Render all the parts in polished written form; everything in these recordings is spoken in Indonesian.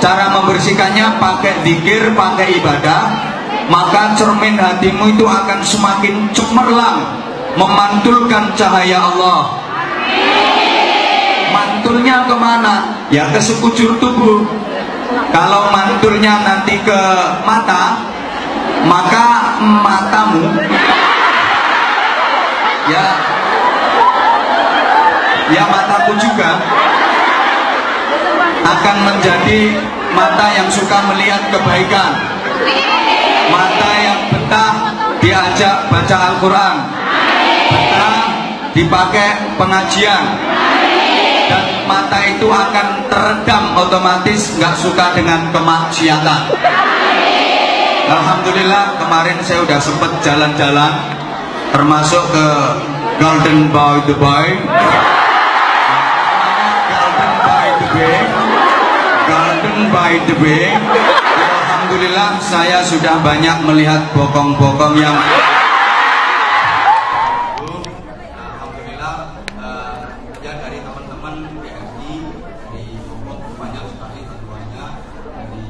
Cara membersihkannya pakai zikir, pakai ibadah, maka cermin hatimu itu akan semakin cemerlang, memantulkan cahaya Allah. Mantulnya kemana? Ya ke sekujur tubuh. Kalau mantulnya nanti ke mata, maka matamu ya mataku juga akan menjadi mata yang suka melihat kebaikan, mata yang betah diajak baca Al-Quran, betah dipakai pengajian, dan mata itu akan teredam otomatis, nggak suka dengan kemaksiatan. Alhamdulillah kemarin saya udah sempet jalan-jalan, termasuk ke Golden by the Bay, Golden by the Bay. Alhamdulillah saya sudah banyak melihat bokong-bokong yang ya dari teman-teman BRI di Bogor banyak sekali tentunya, dari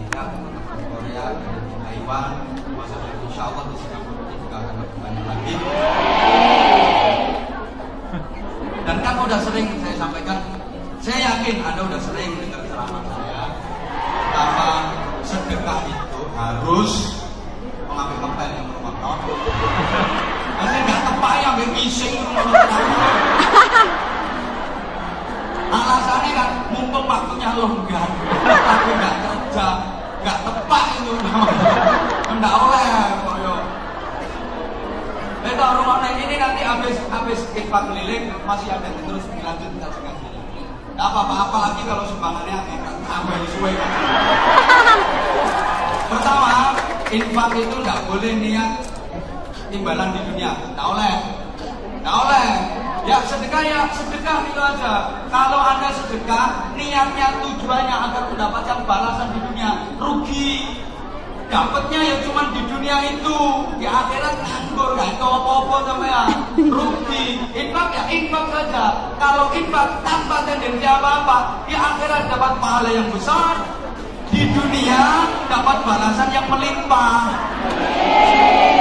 teman-teman Korea, dari Taiwan, maksudnya insya Allah di Singapura juga akan lebih banyak lagi. Dan kan udah sering saya sampaikan, saya yakin Anda udah sering dengar ceramah saya, betapa sedekah itu harus mengambil pempel yang bermakna. Saya nggak tepat ya ambil pising. Alasannya kan mumpung waktunya longgar, tapi nggak kerja, nggak tepat itu. Nggak oleh koyo. Itu rumah ini nanti habis infak keliling masih ada terus dilanjut kita setengah keliling. Nggak apa-apa, apalagi kalau sumbangannya tambah suwe. Pertama, infak itu nggak boleh niat timbalan di dunia, nggak oleh. Ya sedekah itu aja. Kalau Anda sedekah, niatnya tujuannya agar mendapatkan balasan di dunia, rugi. Dapatnya ya cuma di dunia itu, di akhirat nganggur, gak itu apa-apa sama ya, rugi. Infak ya infak saja. Kalau infak tanpa tendensi apa-apa, di akhirat dapat pahala yang besar, di dunia dapat balasan yang melimpah.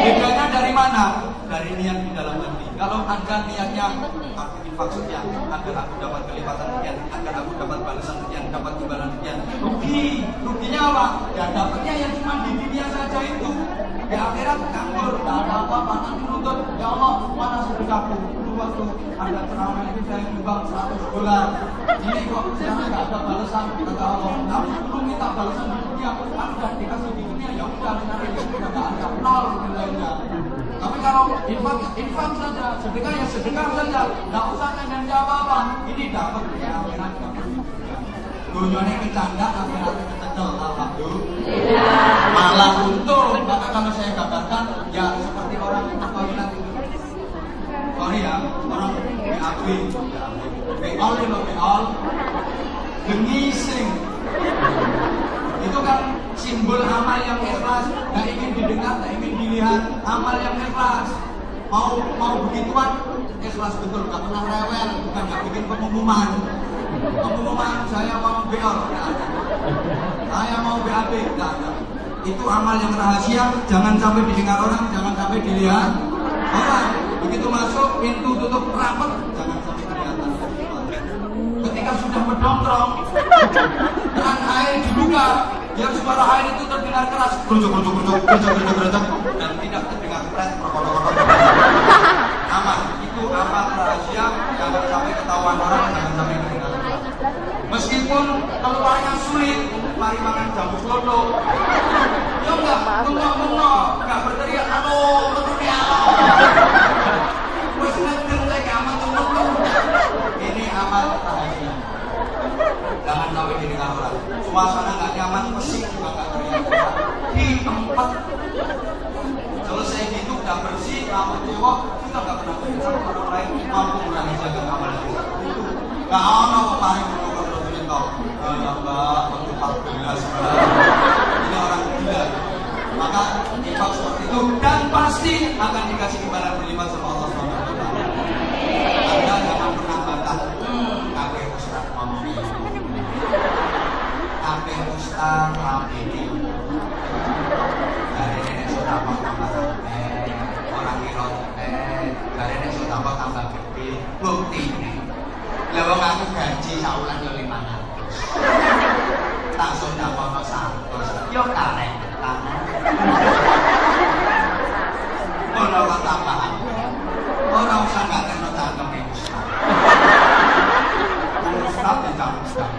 Bedanya dari mana? Dari niat di dalam hati. Kalau Anda niatnya maksudnya agar aku dapat kelipatan sekian, agar aku dapat balasan sekian, dapat imbalan sekian, ruginya apa? Ya dapatnya yang cuma di dunia saja itu. Di akhirat nganggur, tidak ada apa-apa. Nanti menuntut, ya Allah mana sedekahku? Dulu waktu ada ceramah ini saya nyumbang $100. Ini kok sekarang nggak ada balasan. Kata Allah, kamu belum minta balasan di dunia, kamu sudah dikasih di dunia, ya udah sekarang nggak ada nol nilainya. Tapi kalau infak saja, sedekah ya sedekah saja, nggak usah nanya apa-apa. Ini dapat ya akhirat dapat. Dunyanya bercanda, akhiratnya kecil, alhamdulillah. Malah untung, maka kalau saya gambarkan, ya seperti orang toilet itu. Sorry ya, orang BAB, beol itu beol, gengising. Itu kan simbol amal yang ikhlas, nggak ingin didengar, nggak ingin dilihat, amal yang ikhlas. Mau begituan, ikhlas betul, nggak pernah rewel, bukan nggak bikin pengumuman. Pengumuman saya mau beol, nggak ada. Saya mau BAB, nggak ada. Itu amal yang rahasia, jangan sampai didengar orang, jangan sampai dilihat orang. Begitu masuk, pintu tutup rapat, jangan sampai kelihatan. Ketika sudah berdongkrong, keran air dibuka, yang suara air itu terdengar keras, gerojok, dan tidak terdengar pret, aman. Itu amal rahasia, jangan sampai ketahuan orang, jangan sampai kedengar. Meskipun keluarnya sulit, mari makan jamu slodo. Ya enggak, tunggu, enggak berteriak, halo, berteriak. Wes ngedeng saya aman tunggu. Ini amal rahasia. Jangan sampai didengar orang. Suasana nggak nyaman, pesik juga nggak teriak. Di tempat selesai gitu, udah bersih, rambut cewek, kita nggak pernah berbicara orang lain mampu merahasiakan amal itu. Nggak ada paling ya Mbak, untuk 14 ini orang gila. Maka infak seperti itu dan pasti akan dikasih imbalan berlipat sama Allah SWT. Anda jangan pernah bantah kakek Ustaz ngomong kakek Ustaz Ramini. Dari nenek sudah mau tambah gede, orang kira dari nenek sudah mau tambah gede. Bukti ini, lewat aku gaji saulan yo 500. Tak sudah mau 100, yo karek tangan. Orang tambahan, orang usah nggak tentu tanggung Ustaz. Ustaz tidak Ustaz.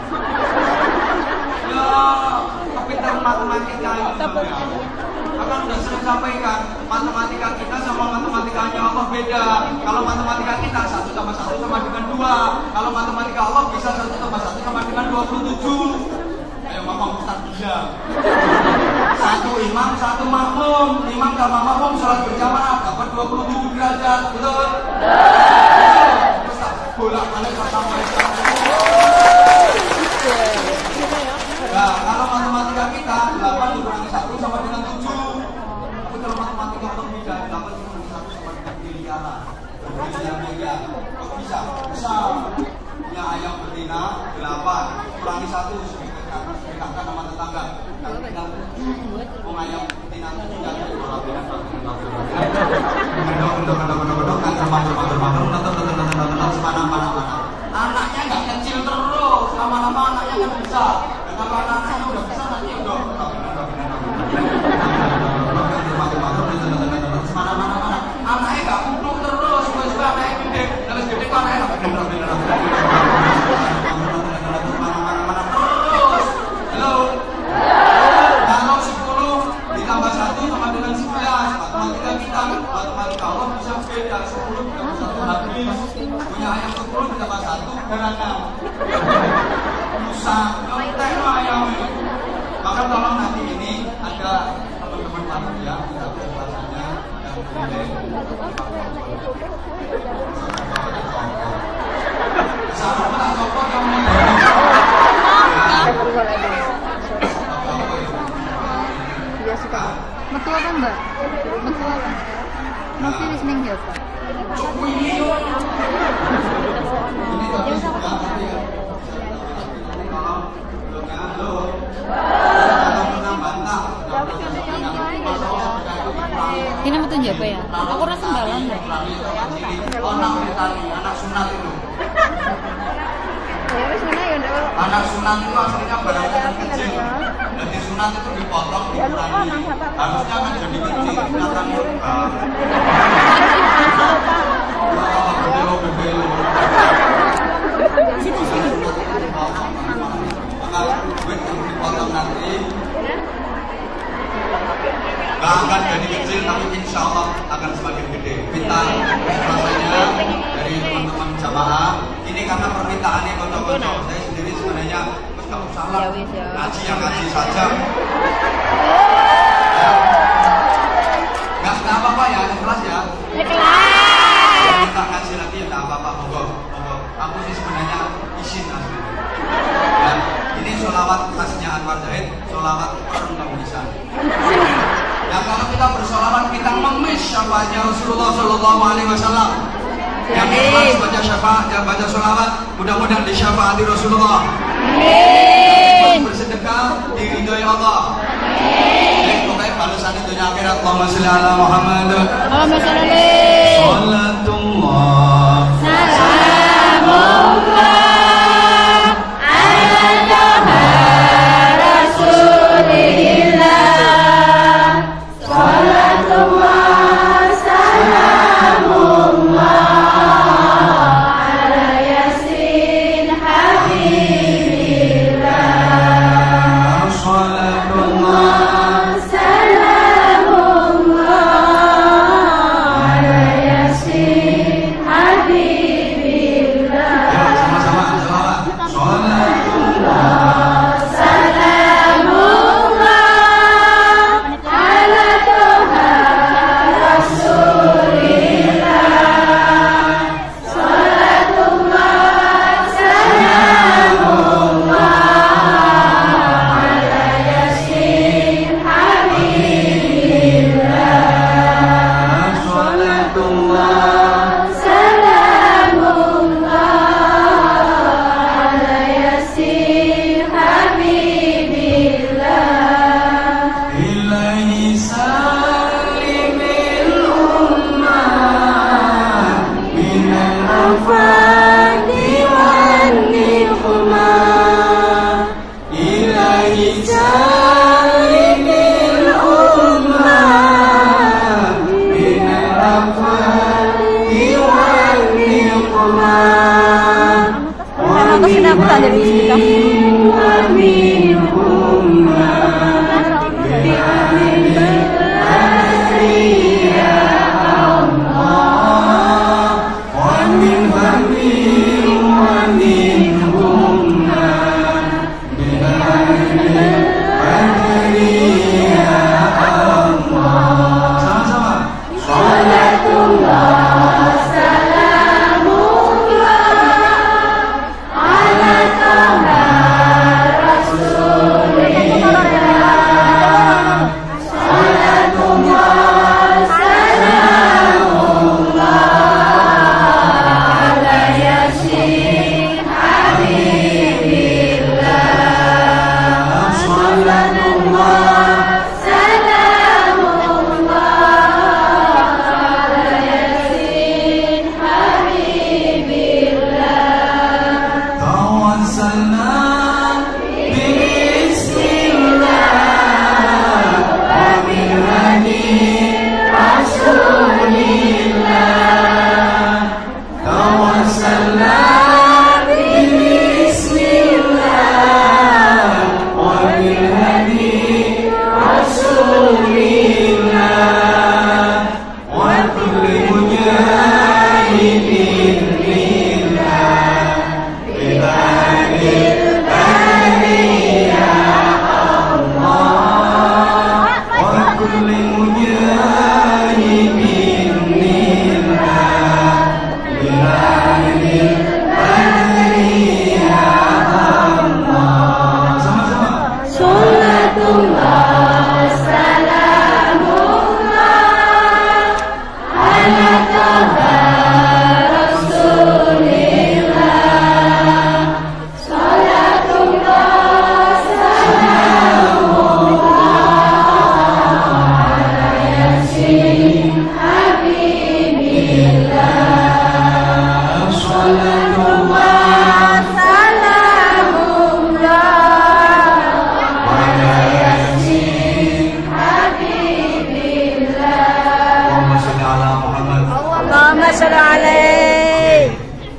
Ya, pintar matematika itu ya. Akan sudah sering sampaikan, matematika kita sama matematikanya Allah beda. Kalau matematika kita 1 tambah 1 sama dengan 2. Kalau matematika Allah bisa 1 tambah 1 sama dengan 27. Ayo ngomong Ustaz diam. 1 imam, 1 makmum. Imam sama makmum sholat berjamaah dapat 27 derajat, betul? Ustaz bolak-balik sampaikan. Nah, kalau matematika kita 8 dikurangi 1 sama dengan 7. Tapi kalau matematika Allah beda, 8 dikurangi 1 sama dengan miliaran. Miliar. Kok bisa? Bisa. Punya ayam betina 8 kurangi 1 dikatakan sama tetangga. Kalau tinggal 7, mau ayam betina 7 jadi anaknya nggak kecil terus, lama-lama anaknya kan bisa. Kalau anaknya udah besar nanti udah mana-mana anaknya nggak kumpul terus, supaya anaknya gede, terus gede kok anaknya nggak mana-mana terus. Halo. Kalau 10 ditambah 1 sama dengan 11. Matematika kita, matematika Allah bisa beda. 10 ditambah 1 habis. Punya ayam 10 ditambah 1 garangan. Musa, nyontek lo ayamnya. Maka tolong nanti ini ada teman-teman panitia kita bahasanya yang boleh sama tak copot kamu. Iya suka. Metu apa mbak? Metu apa? Masih listening jawab. Ini tapi sudah tapi ya. Ini metu jawab ya? Aku rasa sembalan deh. Anak sunat itu. Anak sunat itu aslinya barang kecil. Jadi sunat itu dipotong, dikurangi. Harusnya kan jadi kecil, kelihatan murah. Bebelo. Maka duit yang dipotong nanti nggak akan jadi kecil, tapi insya Allah akan semakin gede. Minta rasanya dari teman-teman jamaah. Ini karena permintaannya kocok-kocok. Saya sendiri sebenarnya nggak usah lah, ngaji yang ngaji saja. Nggak apa-apa ya, ikhlas ya. Ikhlas. Minta ngaji lagi ya nggak apa-apa, monggo. Aku sih sebenarnya izin aslinya. Ya, ini sholawat khasnya Anwar Zahid, sholawat pernulisan. Nah kalau kita bersolawat kita mengemis syafaatnya Rasulullah Shallallahu Alaihi Wasallam. Yang ikhlas baca syafaat, yang baca sholawat, mudah-mudahan disyafaati Rasulullah. Amin. Bersedekah diridhoi Allah. Amin. Pokoknya balasan dunia akhirat. Allahumma sholli ala Muhammad. Allahumma sholli. Salatullah. Salamullah. Salamullah ala yasin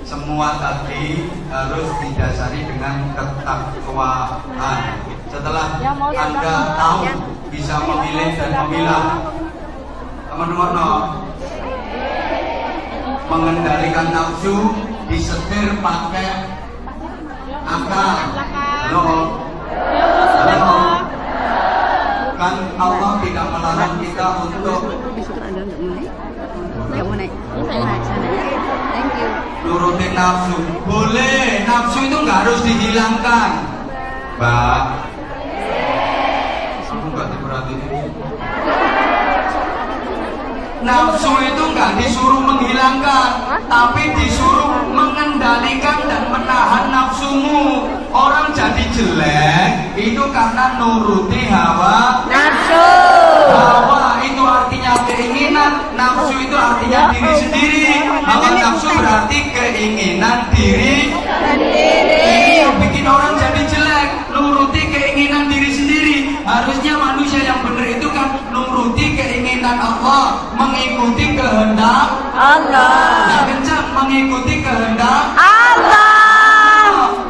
Semua tadi harus didasari dengan ketakwaan. Setelah Anda tahu bisa memilih dan memilah, teman-teman, mengendalikan nafsu disetir pakai akal. Halo. Kan Allah tidak melarang kita untuk nurutin nafsu. Boleh, nafsu itu nggak harus dihilangkan, Mbak. Aku nggak diperhatiin. Nafsu itu nggak disuruh menghilangkan, tapi disuruh mengendalikan dan menahan nafsumu. Orang jadi jelek itu karena nuruti hawa nafsu. Hawa itu artinya keinginan, nafsu itu artinya diri sendiri. Hawa nafsu berarti keinginan diri sendiri. Ini yang bikin orang jadi jelek, nuruti keinginan diri sendiri. Harusnya manusia yang benar itu kan nuruti keinginan Allah, mengikuti kehendak Allah. Yang kencang, mengikuti kehendak Allah.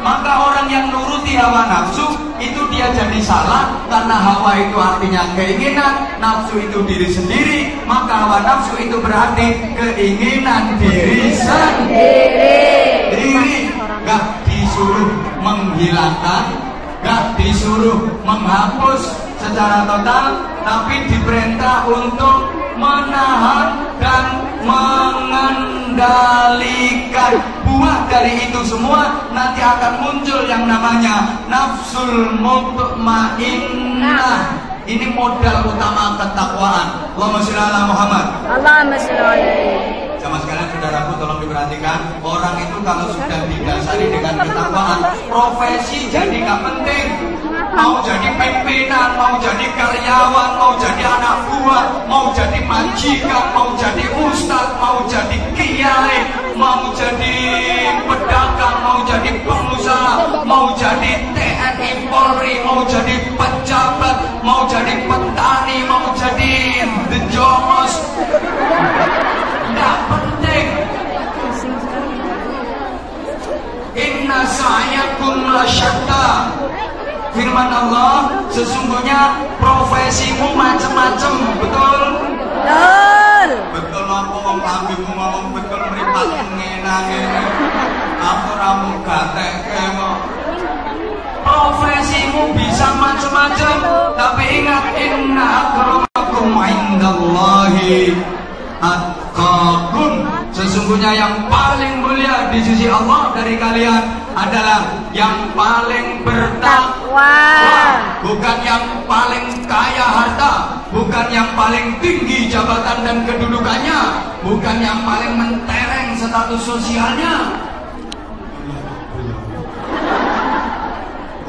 Maka orang yang nuruti hawa nafsu itu dia jadi salah, karena hawa itu artinya keinginan, nafsu itu diri sendiri. Maka hawa nafsu itu berarti keinginan diri sendiri. Gak disuruh menghilangkan, gak disuruh menghapus secara total, tapi diperintah untuk menahan dan mengendalikan. Buah dari itu semua nanti akan muncul yang namanya nafsul mutmainnah. Ini modal utama ketakwaan. Allahumma sholli ala Muhammad. Allahumma sholli alaihi. Sama sekalian saudaraku, tolong diperhatikan. Orang itu kalau sudah didasari dengan ketakwaan, profesi jadi nggak penting. Mau jadi pimpinan, mau jadi karyawan, mau jadi anak buah, mau jadi majikan, mau jadi ustadz, mau jadi kiai, mau jadi pedagang, mau jadi pengusaha, mau jadi TNI Polri, mau jadi pejabat, mau jadi petani, mau jadi the jomos. Nggak penting. Inna sa'yakum lasyatta. Firman Allah, sesungguhnya profesimu macam-macam, betul? Betul. Betul, aku ngomong tabimu ngomong betul, meripat ngene-ngene. Aku ramu gatek kok. Profesimu bisa macam-macam, tapi ingat, inna akramakum indallahi atqakum. Sesungguhnya yang paling mulia di sisi Allah dari kalian adalah yang paling bertakwa. Bukan yang paling kaya harta, bukan yang paling tinggi jabatan dan kedudukannya, bukan yang paling mentereng status sosialnya.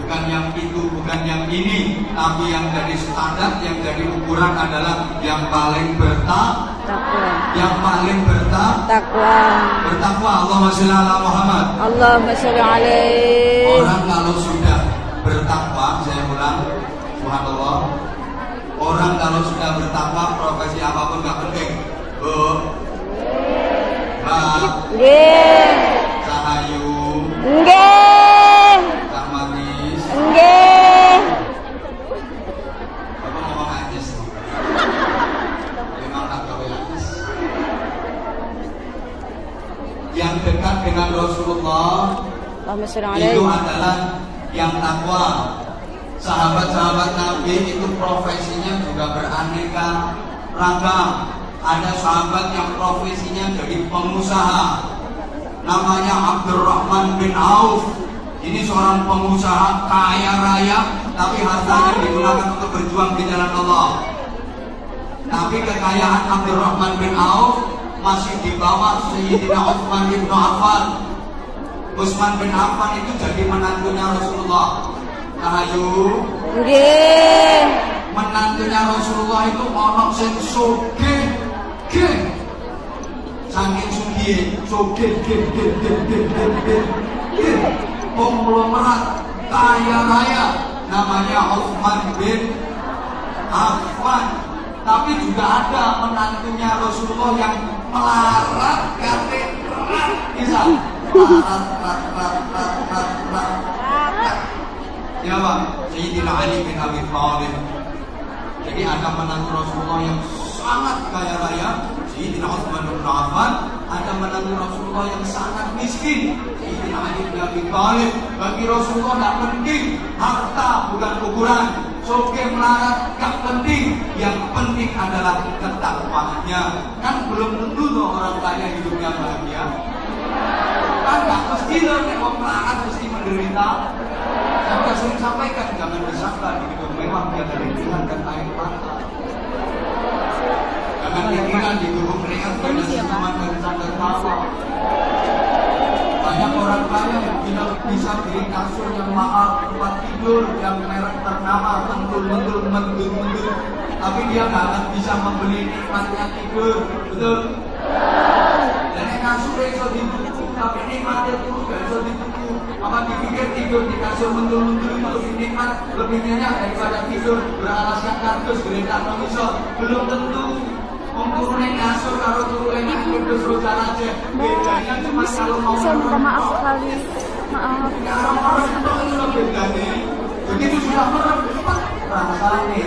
Bukan yang itu, bukan yang ini, tapi yang jadi standar, yang jadi ukuran adalah yang paling bertakwa. Yang paling bertakwa. Allahumma sholli ala Muhammad. Allahumma sholli alaihi. Orang kalau sudah bertakwa, saya ulang, subhanallah. Orang kalau sudah bertakwa, profesi apapun gak penting. Bu, Mbak, Sahayu, Kak Manis, Bapak ngomong aja sih. Memang tak gawe aja. Yang dekat dengan Rasulullah itu adalah yang takwa. Sahabat-sahabat Nabi itu profesinya juga beraneka ragam. Ada sahabat yang profesinya jadi pengusaha, namanya Abdurrahman bin Auf. Ini seorang pengusaha kaya raya, tapi hartanya digunakan untuk berjuang di jalan Allah. Tapi kekayaan Abdurrahman bin Auf masih di bawah Sayyidina Utsman bin Affan. Utsman bin Affan itu jadi menantunya Rasulullah. Ayo. Menantunya Rasulullah itu ono sing sugih, saking sugih, konglomerat kaya raya, namanya Utsman bin Affan. Tapi juga ada menantunya Rasulullah yang melarat, bisa ya Pak, Sayyidina Ali bin Abi Thalib. Jadi ada menantu Rasulullah yang sangat kaya raya, Sayyidina Utsman bin Affan. Ada menantu Rasulullah yang sangat miskin, Sayyidina Ali bin Abi Thalib. Bagi Rasulullah tidak penting harta, bukan ukuran. Soke melarat gak penting, yang penting adalah ketakwaannya. Kan belum tentu loh orang kaya hidupnya bahagia. Kan gak mesti loh nek wong melarat mesti menderita. Saya sering sampaikan, jangan disangka di hidup mewah dia dari Tuhan dan air mata. Jangan pikiran di hidup mereka cuma dari sandar tawa. Banyak orang kaya yang bisa beli kasur yang mahal, tempat tidur yang merek ternama, mentul, tapi dia nggak akan bisa membeli nikmatnya tidur, betul? Dan kasur itu ditutup, tapi nikmatnya itu nggak bisa ditutup. Apa dipikir tidur di kasur mentul itu lebih nikmat, lebih nyenyak daripada tidur beralaskan kardus, geletak manusia? Belum tentu. Turunnya kasur kalau turunnya kudus rojan aja. Bedanya cuma kalau mau. Saya minta maaf sekali. Maaf. Orang-orang itu loh bedanya. Begitu sudah merempat rasanya.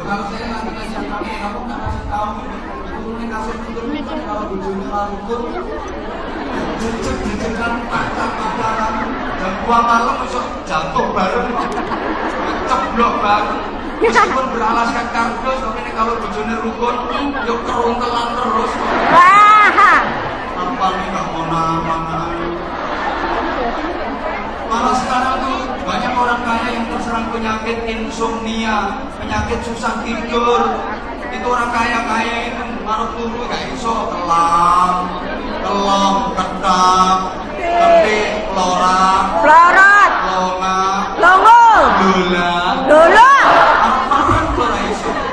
Kalau saya nggak dikasih kami, kamu nggak kasih tahu. Turunnya kasur turunnya kalau bujurnya larut. Jejak-jejakan pacar-pacaran. Dan gua malam besok jatuh bareng. Ceblok bareng. Meskipun beralaskan kardus, tapi ini kalau bojone rukun, yuk keruntelan terus. Apa nih gak mau nama? Malah sekarang tuh banyak orang kaya yang terserang penyakit insomnia, penyakit susah tidur. Itu orang kaya itu marut turu gak iso kelam, ketak, ketik, lorat, longa, dola.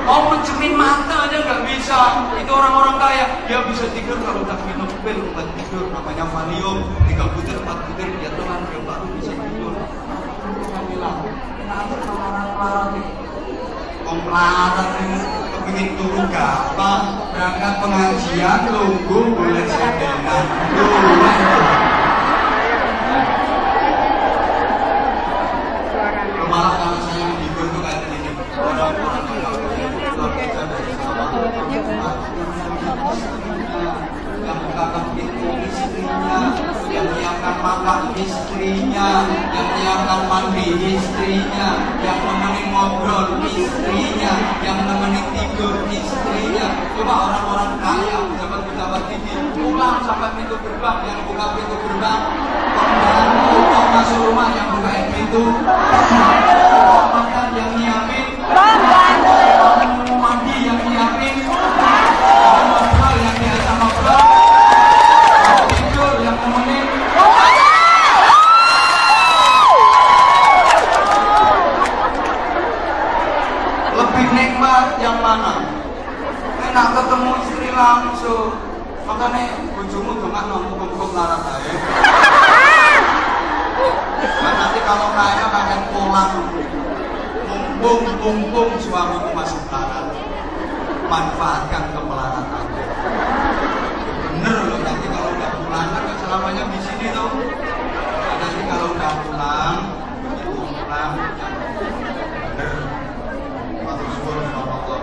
Mau mencemin mata aja nggak bisa. Itu orang-orang kaya, dia bisa tidur kalau tak minum pil obat tidur namanya Valium, 3 butir 4 butir dia telan dia baru bisa tidur. Saya bilang, kenapa orang-orang nih? Komplaran ini kepingin turun gampang, berangkat pengajian tunggu boleh sedengan. Malah kalau saya tidur tuh kayak gini, orang-orang yang menggagap pintu istrinya, yang menyiapkan makan istrinya, yang menyiapkan mandi istrinya, yang nemenin ngobrol istrinya, yang nemenin tidur istrinya. Coba orang-orang kaya, pejabat-pejabat tinggi, pulang sampai pintu gerbang, yang buka pintu gerbang, pembantu mau masuk rumah yang buka pintu, makan yang nyiapin, mandi yang nyiapin, ngobrol yang biasa ngobrol, tidur yang nemenin. Lebih nikmat yang mana? Enak ketemu istri langsung. Makanya bojomu dengan mumpung larat aja. Dan nanti kalau kaya pakai pulang, mumpung suamiku masih larat, manfaatkan kemelaratan. Bener loh, nanti kalau udah pulang kan selamanya di sini tuh. Nanti kalau udah pulang, begitu pulang, bener. Matur suwun Allah.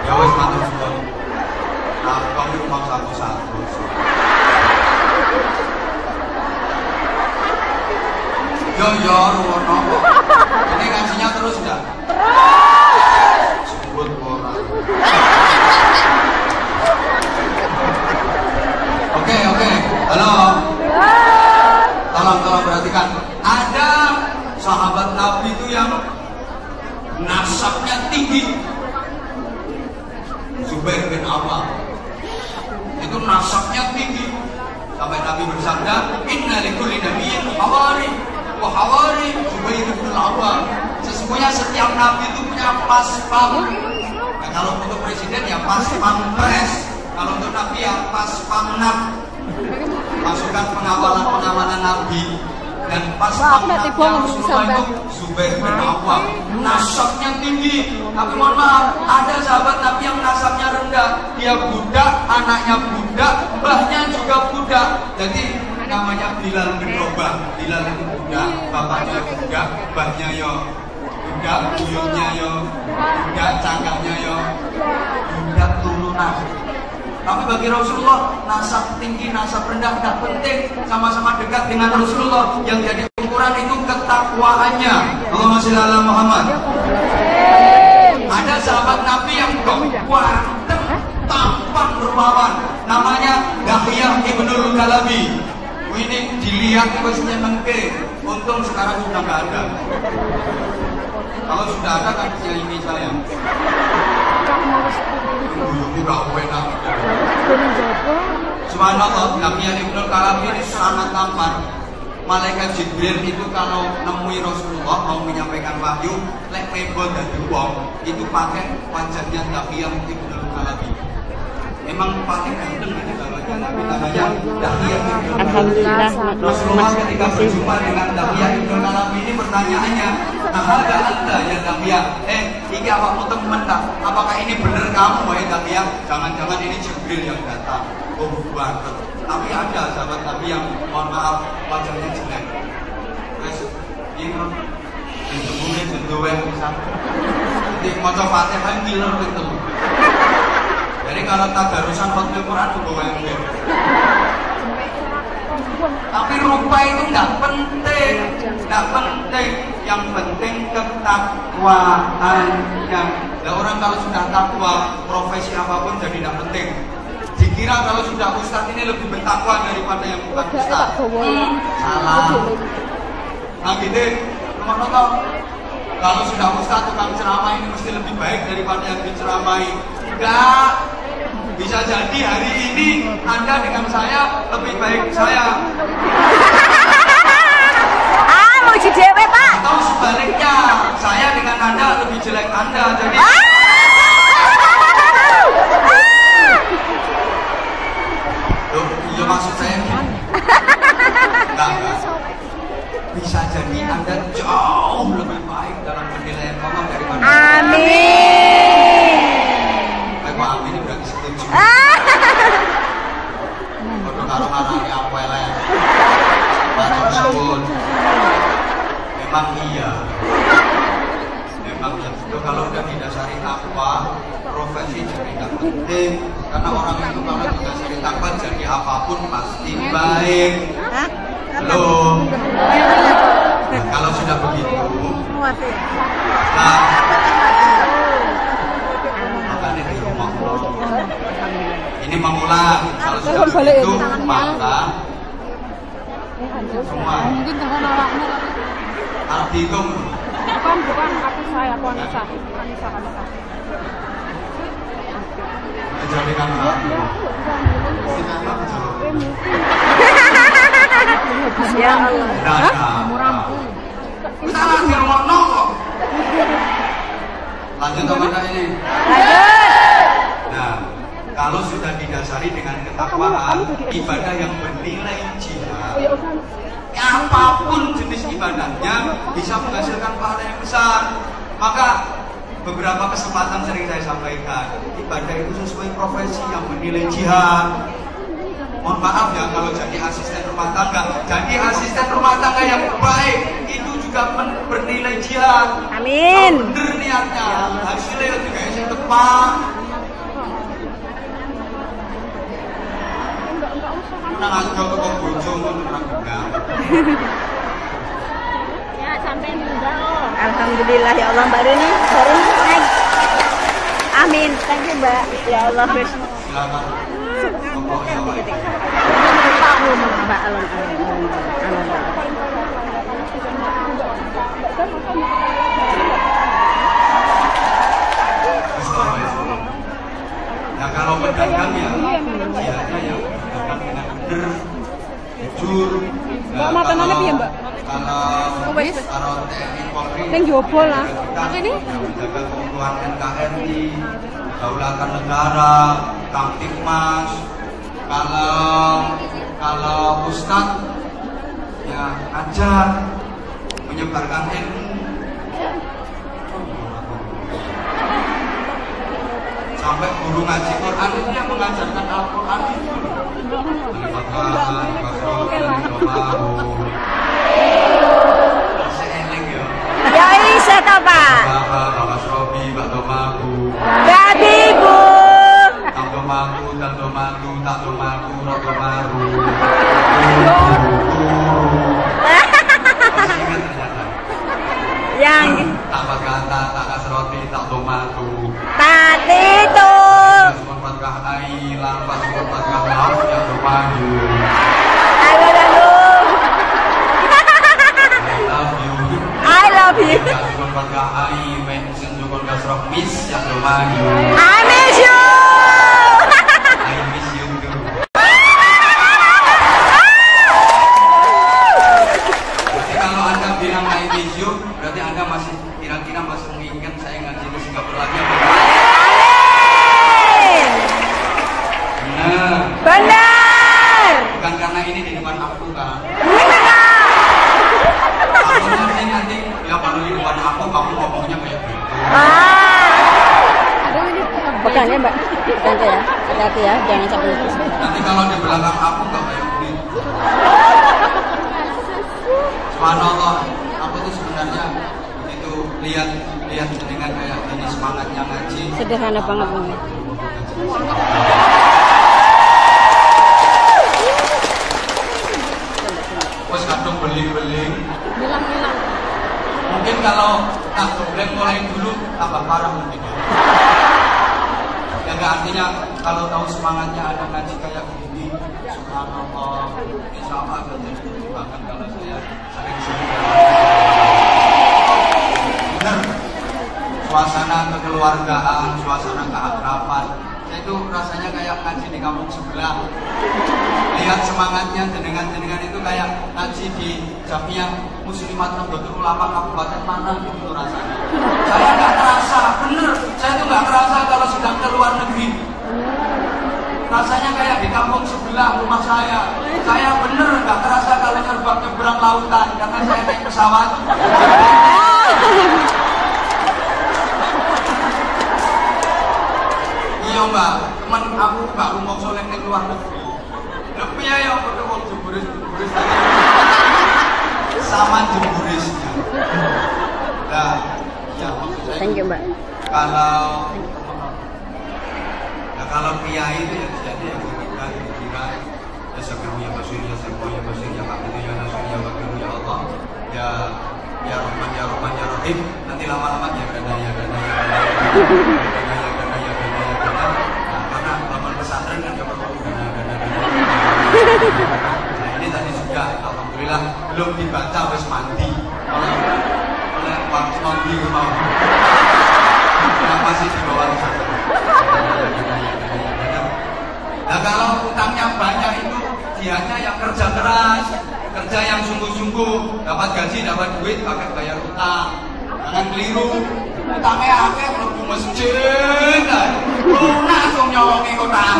Ya wes matur suwun. Nah, kamu rumah satu-satu. Yo, Ruwono. Ini ngajinya terus enggak? Terus. Sebut orang. nasabnya tinggi. Sampai Nabi bersabda, inna likulli nabiyyin hawari wa hawari Zubair bin Awwam. Sesungguhnya setiap nabi itu punya pas pam. Nah, kalau untuk presiden ya pas pampres. Kalau untuk nabi ya pas pamnap. Pasukan pengawalan nabi. Dan pas pamnapnya Rasulullah itu Zubair bin Awwam. Nasabnya tinggi. Tapi mohon maaf, ada sahabat nabi yang nasabnya rendah. Dia budak, anaknya budak, mbahnya juga budak. Jadi namanya Bilal bin Rabah. Bilal itu budak, bapaknya budak, mbahnya yo budak, buyutnya yo budak, cangkangnya yo budak turunan. Tapi bagi Rasulullah, nasab tinggi, nasab rendah tidak penting. Sama-sama dekat dengan Rasulullah. Yang jadi ukuran itu ketakwaannya. Allahumma sholli ala Muhammad. Ada sahabat Nabi yang ganteng, tampan rupawan. Namanya Dahiyah ibnul Kalabi. Ini dilihat wesnya mengke. Untung sekarang sudah nggak ada. Kalau sudah ada kan ini saya. Subhanallah, Nabi Ibnul Kalabi ini sangat tampan. Malaikat Jibril itu kalau nemui Rasulullah mau menyampaikan wahyu, lek mebon dan wong itu pakai wajahnya Nabi Ibnul Kalabi. Memang paling ganteng ini namanya Dahiyah Ibnul Kalabi. Rasulullah ketika berjumpa dengan Dahiyah Ibnul Kalabi ini pertanyaannya, nah ada anda ya Dahiyah? Ini awakmu teman tak? Apakah ini benar kamu wahai Dahiyah? Jangan-jangan ini Jibril yang datang. Oh banget. Tapi ada sahabat Nabi yang mohon maaf wajahnya jelek. Terus ini ditungguin jenduwe bisa. Jadi maca Fatihah ngiler gitu. Jadi kalau tadarusan khotbah Quran itu gue. Tapi rupa itu tidak penting, tidak penting. Yang penting ketakwaannya. Nah, orang kalau sudah takwa, profesi apapun jadi tidak penting. Dikira kalau sudah ustadz ini lebih bertakwa daripada yang bukan ustadz. Salah. Nah gitu, teman-teman. Kalau sudah ustadz tukang ceramah ini mesti lebih baik daripada yang diceramai. Enggak. Bisa jadi hari ini Anda dengan saya lebih baik saya. Muji dewe Pak. Atau sebaliknya, saya dengan Anda lebih jelek Anda. Jadi iya maksud saya gini. Enggak. Bisa jadi Anda jauh lebih baik dalam penilaian Allah daripada amin. Pak Amin ini berarti setuju. Kalau karo-karo yang pelek. Baca sebut. Memang iya. Memang ya. Itu kalau udah didasari takwa, profesi jadi tidak penting. Karena orang itu kalau didasari takwa jadi apapun pasti baik. Belum. Nah, kalau sudah begitu, nah, makanya di rumah ini mengulang. Kalau sudah begitu, maka semua arti itu bukan aku saya Anissa. menjadikan ya Allah. Salah di rumah nongkrong. Lanjut kepada ini. Nah, kalau sudah didasari dengan ketakwaan, ibadah yang bernilai jihad, apapun jenis ibadahnya bisa menghasilkan pahala yang besar. Maka beberapa kesempatan sering saya sampaikan, ibadah itu sesuai profesi yang bernilai jihad. Mohon maaf ya kalau jadi asisten rumah tangga. Jadi asisten rumah tangga yang baik itu juga bernilai jihad. Amin. Bener niatnya, hasilnya juga yang tepat. Nang aja kok bojo ngono ora gendang. Ya sampai enggak. Alhamdulillah ya Allah Mbak Rini. Amin. Thank you Mbak. Ya Allah Mbak. Silakan. Mbak alon. Ya kalau pedagang ya, jihadnya ya jujur. Mbak, makanannya piye, Mbak? Kalau TNI Polri Yang jobol lah. ini menjaga keutuhan NKRI, kedaulatan negara, Kamtibmas. Kalau Ustadz ya ajar, menyebarkan ilmu. Sampai guru ngaji Quran itu yang mengajarkan Al-Quran itu. Ya isa ta, Pak. Bapak Robi, Pak Domaku. Babi, Bu. Tak Domaku, tak Domaku, tak Domaku, tak Domaku. Masih ingat ternyata. Yang Tak berkata, tak kasroti, tak Domaku. tadi itu. Sempat patkah ailang, pas sempat patkah laut yang bermaju. Halo, halo. I love you. I love you. Sempat patkah ai, mention juga kasroh miss yang bermaju. I miss you. I miss you too. Jadi kalau Anda bilang I miss you, berarti Anda masih kira-kira masih menginginkan saya ngaji ke Singapura lagi. Benar. Benar. Bukan karena ini di depan aku kan. Takutnya sih nanti ya kalau di depan aku kamu ngomongnya kayak gitu. Pegannya, Mbak. Pegang ya. Hati-hati ya, jangan sampai lupa. Nanti kalau di belakang aku gak kayak gitu. Subhanallah, aku tuh sebenarnya begitu lihat dengan kayak ini semangatnya ngaji. Sederhana banget, Bang. Terus kadung beling-beling. Bilang-bilang. Mungkin kalau tak boleh mulai dulu tambah parah mungkin. Ya nggak, artinya kalau tahu semangatnya ada ngaji kayak gini, subhanallah, insya Allah akan jadi perkembangan kalau saya sering-sering. Benar, suasana kekeluargaan, suasana keakraban, saya itu rasanya kayak ngaji di kampung sebelah. Lihat semangatnya jenengan-jenengan itu kayak ngaji di Jamiah Muslimat Nahdlatul Ulama Kabupaten mana gitu rasanya. Saya nggak terasa, bener, saya itu nggak terasa kalau sedang ke luar negeri. Rasanya kayak di kampung sebelah rumah saya. Saya bener nggak terasa kalau terbang nyebrang lautan karena saya naik pesawat. Iya mbak, teman aku baru mau soleh ke luar negeri. Tapi ya bertemu jemburis sama jemburisnya. Nah, ya maksud saya. Thank you, Mbak. Kalau kiai itu ya jadi ya kita kira ya sekarang ya basir ya semua ya basir ya Pak itu ya nasir ya wakil ya Allah ya Rahman ya Rahman ya Rahim, nanti lama-lama ya gana ya gana ya gana ya gana ya gana ya gana. Nah, karena laman pesantren kan ya perlu gana. Nah ini tadi juga alhamdulillah belum dibaca wis mandi oleh Pak Mandi mau. Nah, masih di bawah pesantren. Nah kalau utangnya banyak itu dianya yang kerja keras, kerja yang sungguh-sungguh, dapat gaji, dapat duit, pakai bayar utang. Jangan keliru, utangnya akeh mlebu masjid, langsung nyolongi utang.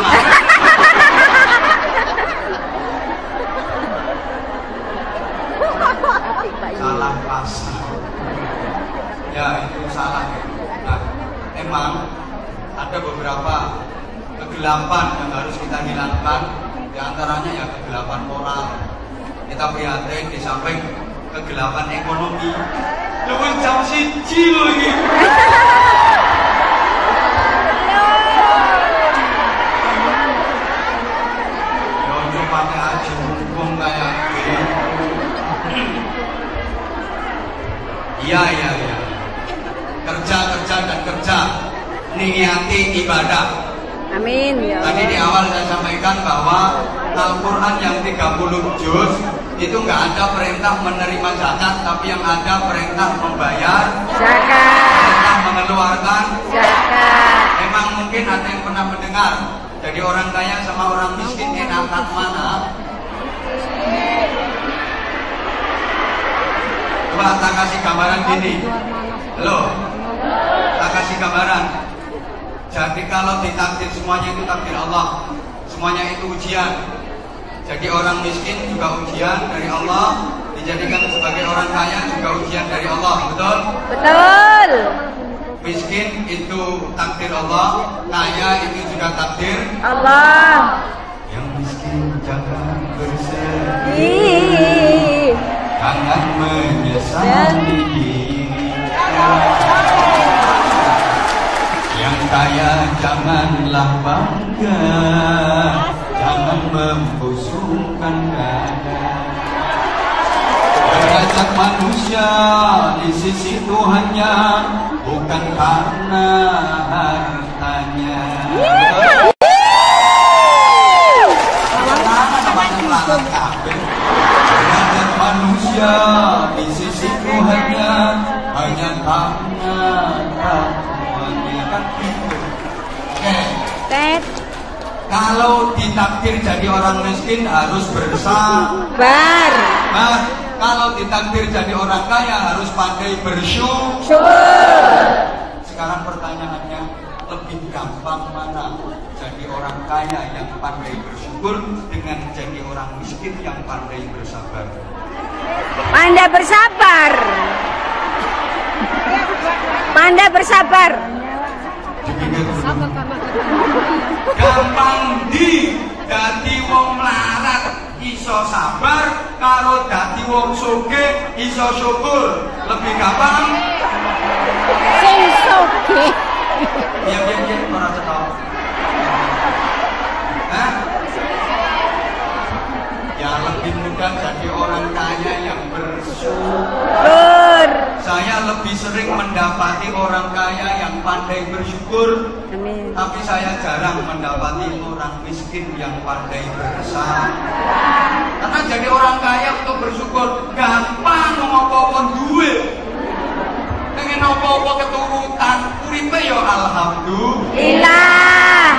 Salah pasar. Ya itu salah. Nah, emang ada beberapa kegelapan yang harus kita hilangkan, diantaranya ya kegelapan moral. Kita prihatin di samping kegelapan ekonomi. Luwih jam 1 lho iki. Yo pakai aja hukum kayak gini. Iya. Kerja dan kerja. Niati ibadah. Amin ya Allah. Tadi di awal saya sampaikan bahwa Al-Quran yang 30 juz itu nggak ada perintah menerima zakat, tapi yang ada perintah membayar Zakat. perintah mengeluarkan Zakat. Memang mungkin ada yang pernah mendengar, jadi orang kaya sama orang miskin enakan mana? Coba tak kasih gambaran gini. Halo, tak kasih gambaran. Jadi kalau ditakdir semuanya itu takdir Allah, semuanya itu ujian. Jadi orang miskin juga ujian dari Allah, dijadikan sebagai orang kaya juga ujian dari Allah, betul? Betul. Miskin itu takdir Allah, kaya itu juga takdir Allah. Yang miskin jangan bersedih, Ih. jangan menyesali diri. Yang kaya janganlah bangga, jangan membusungkan dada. Derajat manusia di sisi Tuhannya bukan karena hartanya. Derajat manusia di sisi Tuhannya hanya karena takwanya. Kan gitu. Oke. Tet. Kalau ditakdir jadi orang miskin harus bersabar. Bar. Kalau ditakdir jadi orang kaya harus pandai bersyukur. Syukur. Sekarang pertanyaannya, lebih gampang mana? Jadi orang kaya yang pandai bersyukur dengan jadi orang miskin yang pandai bersabar? Pandai bersabar. Pandai bersabar. Dipikir dulu. Gampang di dadi wong melarat iso sabar, karo dadi wong sugih iso syukur. Lebih gampang. Sing sugih. Iya orang ketawa. Hah? Ya lebih mudah jadi orang kaya yang bersyukur. Saya lebih sering mendapati orang kaya yang pandai bersyukur. Amin. Tapi saya jarang mendapati orang miskin yang pandai bersabar. Karena jadi orang kaya untuk bersyukur gampang, ngomong-ngomong duit. Pengen apa-apa keturutan, uripe ya alhamdulillah.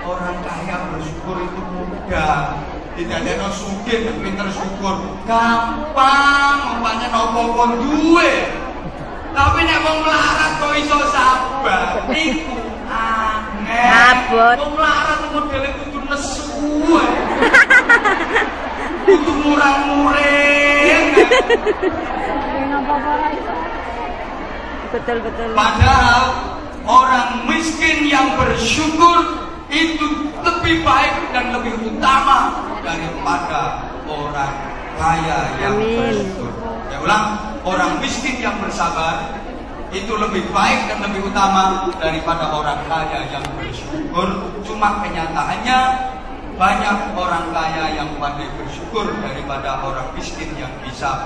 Orang kaya bersyukur itu mudah. Tidak ada sugih dan pinter syukur gampang, umpamanya apa-apa duit. Tapi nek wong melarat kok iso sabar, iku angel. Abot. Wong melarat modele kudu nesu. Kudu murang-muring. Betul. Padahal orang miskin yang bersyukur itu lebih baik dan lebih utama daripada orang kaya yang bersyukur. Ya ulang, orang miskin yang bersabar itu lebih baik dan lebih utama daripada orang kaya yang bersyukur. Cuma kenyataannya banyak orang kaya yang pandai bersyukur daripada orang miskin yang bisa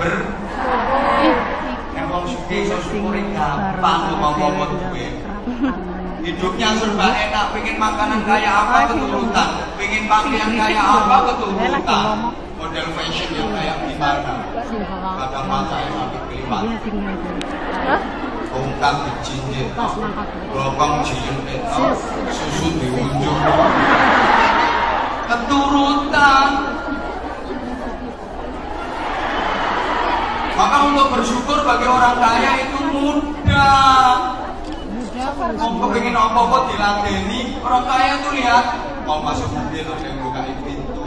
Emang sugih iso syukuri gampang ngomong-ngomong duwe. Hidupnya serba enak, pengen makanan kaya apa keturutan, pengen pakaian kaya apa keturutan, model fashion yang kayak gimana. Kadang macam sampai kelima. Ungkap dijinjit, lopang jilid, susu diunjuk. Keturutan. Maka untuk bersyukur bagi orang kaya itu mudah. Mau kepingin apa-apa diladeni. Orang kaya tuh lihat, mau masuk mobil ada yang bukain pintu,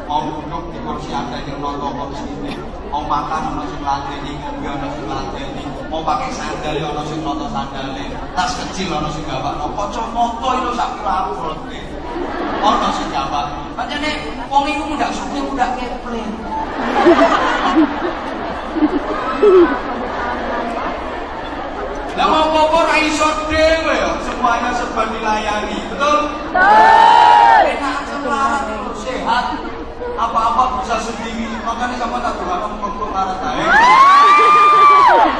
mau duduk di kursi ada yang nonton sini, mau makan masuk ladeni, enggak masuk ladeni, mau pakai sandal ya masuk nonton sandalnya, tas kecil masuk gawat, kocok moto itu sak lapor deh, ono sing gawat. Pancene wong iku mudah suki mudah kepleng. Lah mau apa ra iso dhewe ya, semuanya serba dilayani, betul? Betul. Enak melarat sehat, apa-apa bisa sendiri, makanya sama tak doakan untuk melarat aja.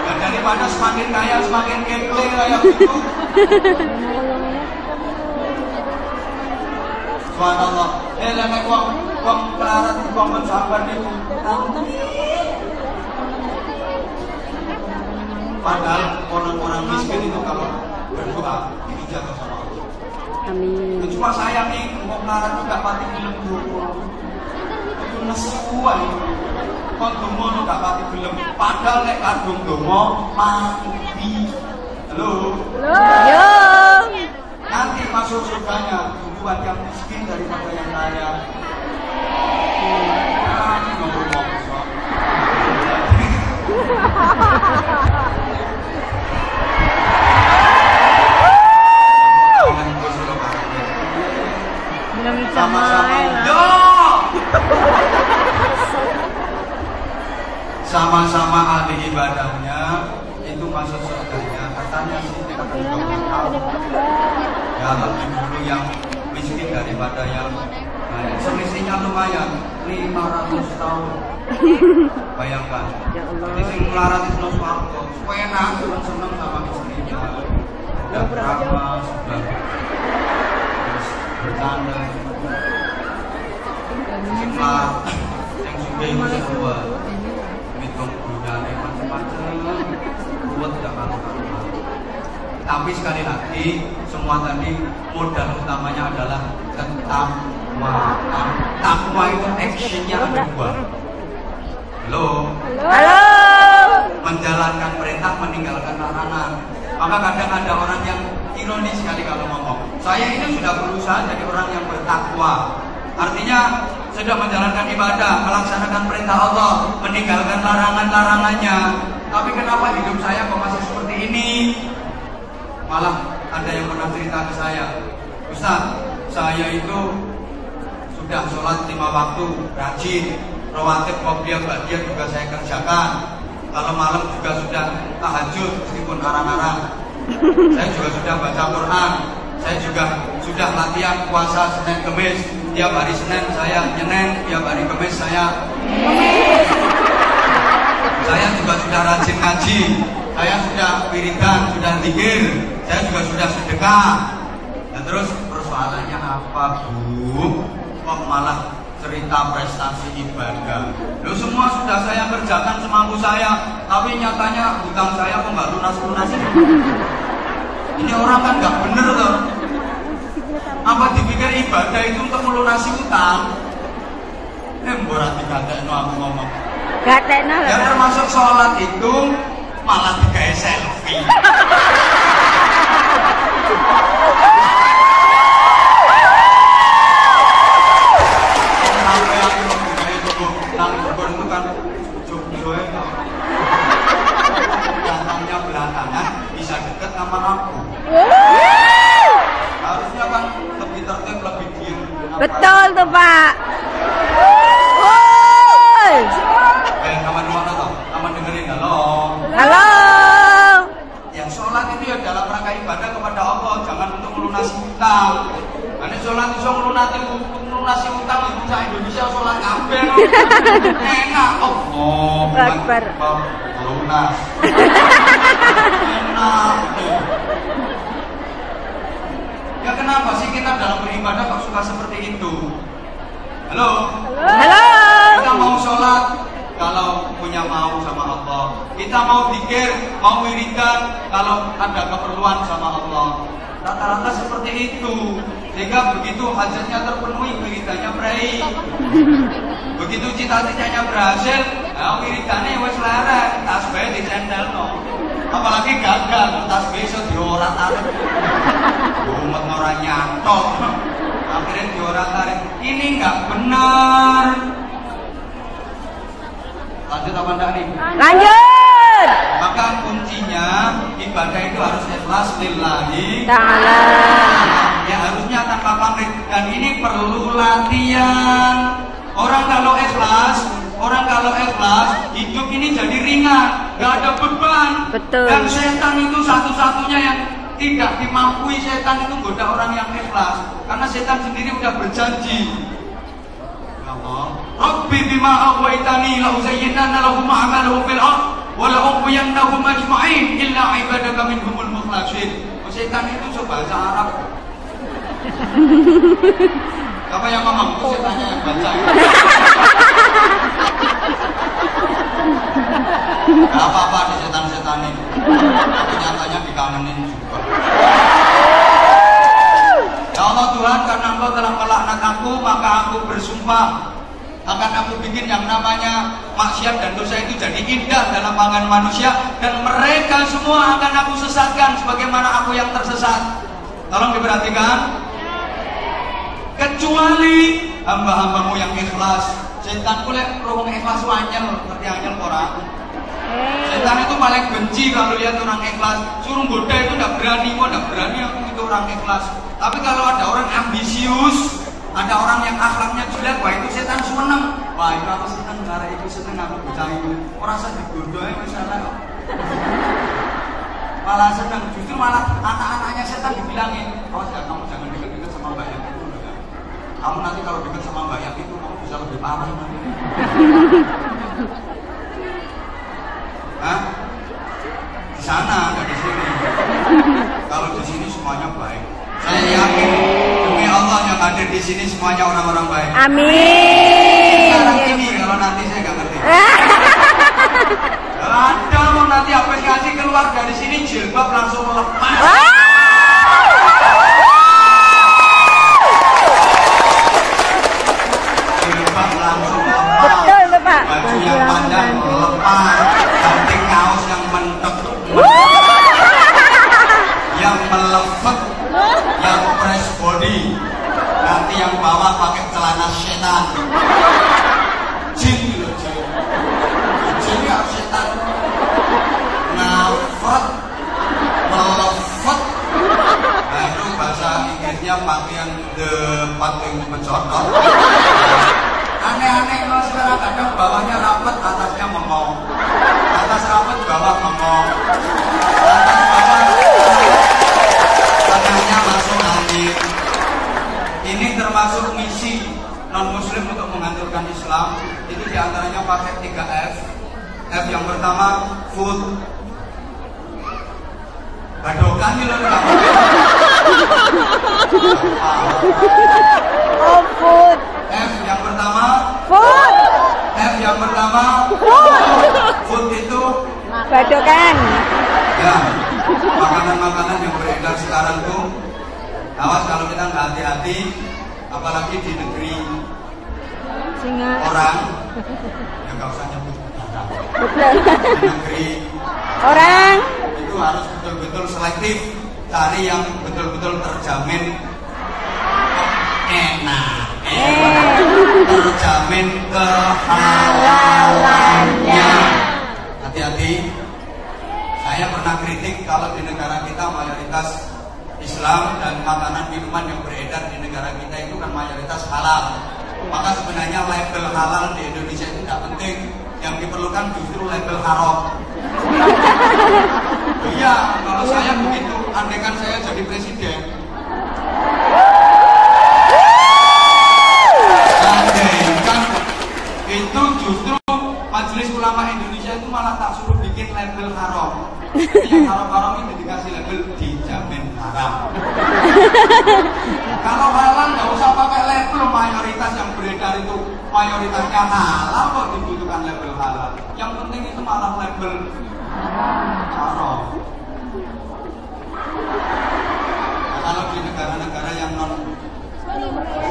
Dan daripada semakin kaya semakin keple kayak gitu. Subhanallah. Lek wong melarat wong sabar niku. Padahal orang-orang miskin itu kalau berdoa itu jatuh sama Allah. Amin. Cuma sayang nih, mau melarat itu gak pati film dulu. Itu nesu ae. Kok donga lu gak pati gelem. Padahal nek kadung donga mati. Halo. Yo. Nanti masuk surganya duluan yang miskin daripada yang kaya. Ini ngomong soal. Sama-sama ahli ibadahnya itu masuk surganya. Katanya sih ya lebih dulu yang miskin daripada yang selisihnya lumayan 500 tahun. Bayangkan. Jadi sing melarat itu swarga. Enak, seneng sama istrinya. Udah drama, sudah bercanda. Sing melarat, yang juga itu semua. Hitung dunyane macam-macam. Buat tidak karu-karuan. Tapi sekali lagi, semua tadi modal utamanya adalah ketakwaan. Takwa itu actionnya ada dua. Halo. Halo. Menjalankan perintah, meninggalkan larangan. Maka kadang ada orang yang ironis sekali kalau ngomong, saya ini sudah berusaha jadi orang yang bertakwa. Artinya sudah menjalankan ibadah, melaksanakan perintah Allah, meninggalkan larangan-larangannya. Tapi kenapa hidup saya kok masih seperti ini? Malah ada yang pernah cerita ke saya, Ustaz, saya itu sudah sholat 5 waktu, rajin, rawatib, qobliyah, ba'diyah juga saya kerjakan. Kalau malam juga sudah tahajud meskipun arang-arang. Saya juga sudah baca Quran. Saya juga sudah latihan puasa Senin Kemis. Tiap hari Senin saya nyenin, tiap hari Kemis saya. Saya juga sudah rajin ngaji. Saya sudah wiridan, sudah zikir. Saya juga sudah sedekah. Dan terus persoalannya apa, Bu? Kok malah cerita prestasi ibadah? Loh, semua sudah saya kerjakan semampu saya, tapi nyatanya hutang saya kok nggak lunas-lunas. Ini orang kan nggak bener loh. Apa dipikir ibadah itu untuk melunasi hutang? Borat dikatain aku ngomong. Gatekno lho. Ya termasuk sholat itu malah digawe selfie. Sampai aku digawe tubuh nang kubur itu kan jodohnya datangnya belakangan bisa deket sama aku. Harusnya kan lebih tertib, lebih diem. Betul tuh, Pak. Woi. Kawan rumah atau kawan dengerin, halo. Halo. Yang sholat itu ya dalam rangka ibadah kepada Allah, jangan untuk melunasi hutang. Karena sholat itu melunasi hutang itu saya Indonesia sholat kabeh. Enak, oh, Akbar. lunas. Enak. Ya kenapa sih kita dalam beribadah kok suka seperti itu? Halo? Halo. Kita mau sholat kalau punya mau sama Allah. Kita mau zikir, mau wiridan kalau ada keperluan sama Allah. Rata-rata seperti itu. Sehingga begitu hajatnya terpenuhi, wiridannya berai. Begitu cita-citanya berhasil, nah wiridannya wis lerek, tasbih dicendhelno. Apalagi gagal, tasbih iso diorak-arik. Umat orang nyantok. Akhirnya diorak-arik. Ini nggak benar. Lanjut apa enggak nih? Lanjut. Maka kuncinya ibadah itu harus ikhlas lillahi Ta'ala. Ya harusnya tanpa pamrih. Dan ini perlu latihan. Orang kalau ikhlas hidup ini jadi ringan, gak ada beban. Betul. Dan setan itu satu-satunya yang tidak dimampui. Setan itu goda orang yang ikhlas, karena setan sendiri udah berjanji. Rabbi bima aghwaytani la uzayyinanna lahum a'malahum fil ardh wa la ughwiyannahum ajma'in illa ibadaka minhumul mukhlasin. Setan itu coba bahasa Arab. Siapa yang ngomong? Itu setannya yang baca. Gak apa-apa di setan-setan ini. Tapi nyatanya dikangenin juga. Ya Allah Tuhan, karena Engkau telah melaknat aku, maka aku bersumpah Akan aku bikin yang namanya maksiat dan dosa itu jadi indah dalam pandangan manusia, dan mereka semua akan aku sesatkan sebagaimana aku yang tersesat. Tolong diperhatikan. Kecuali hamba-hambamu yang ikhlas. Setan kuliah rohong ikhlas wanyel, ngerti anyel orang. Setan itu paling benci kalau lihat orang ikhlas. Suruh goda itu nggak berani, aku itu orang ikhlas. Tapi kalau ada orang ambisius, ada orang yang akhlaknya jelek, wah itu setan seneng. Wah itu aku seneng, gara itu seneng aku bocah itu. Orang sedih goda misalnya. Malah seneng, justru malah anak-anaknya setan dibilangin, oh ya kamu jangan dekat-dekat sama Mbak Yang itu. Kamu nanti kalau dekat sama Mbak Yang itu kamu bisa lebih parah nanti. Hah? Di sana, nggak di sini. Kalau di sini semuanya baik. Saya yakin demi Allah yang hadir di sini semuanya orang-orang baik. Amin. Sekarang ini kalau nanti saya nggak ngerti. Ada mau nanti aplikasi keluar dari sini jilbab langsung lepas. Jilbab langsung lepas. Betul Bapak. Baju yang panjang lepas. Ganti kaos yang mentek, yang melefet, yang press body. Nanti yang bawah pakai celana setan. Jin gitu, jin. Jin ya setan. Ngafret, melefet. Nah itu bahasa Inggrisnya pakaian the pating mencotot. Aneh-aneh kalau sekarang kadang bawahnya rapet, atasnya mengong. Atas rapet, bawah mengong. Atas bawah, tengahnya masuk angin. Ini termasuk misi non-muslim untuk menghancurkan Islam. Itu diantaranya pakai 3 F. F yang pertama, food. Gadokan nih loh. Oh, food. F yang pertama, Food. F yang pertama, food itu Gadokan. ya makanan-makanan yang beredar sekarang tuh. Awas kalau kita nggak hati-hati, apalagi di negeri Singa. orang, ya nggak usah nyebut Betul. di negeri Orang. itu harus betul-betul selektif, cari yang betul-betul terjamin enak, terjamin kehalalannya. Hati-hati. Saya pernah kritik kalau di negara kita mayoritas Islam dan makanan minuman yang beredar di negara kita itu kan mayoritas halal. Maka sebenarnya label halal di Indonesia itu tidak penting. Yang diperlukan justru label haram. Iya, kalau saya begitu, andaikan saya jadi presiden. Andaikan itu justru Majelis Ulama Indonesia itu malah tak suruh bikin label haram. Jadi yang haram-haram itu dikasih label dijamin haram. Kalau halal nggak usah pakai label, mayoritas yang beredar itu mayoritasnya halal, kok dibutuhkan label halal. Yang penting itu malah label haram. Nah, kalau di negara-negara yang non,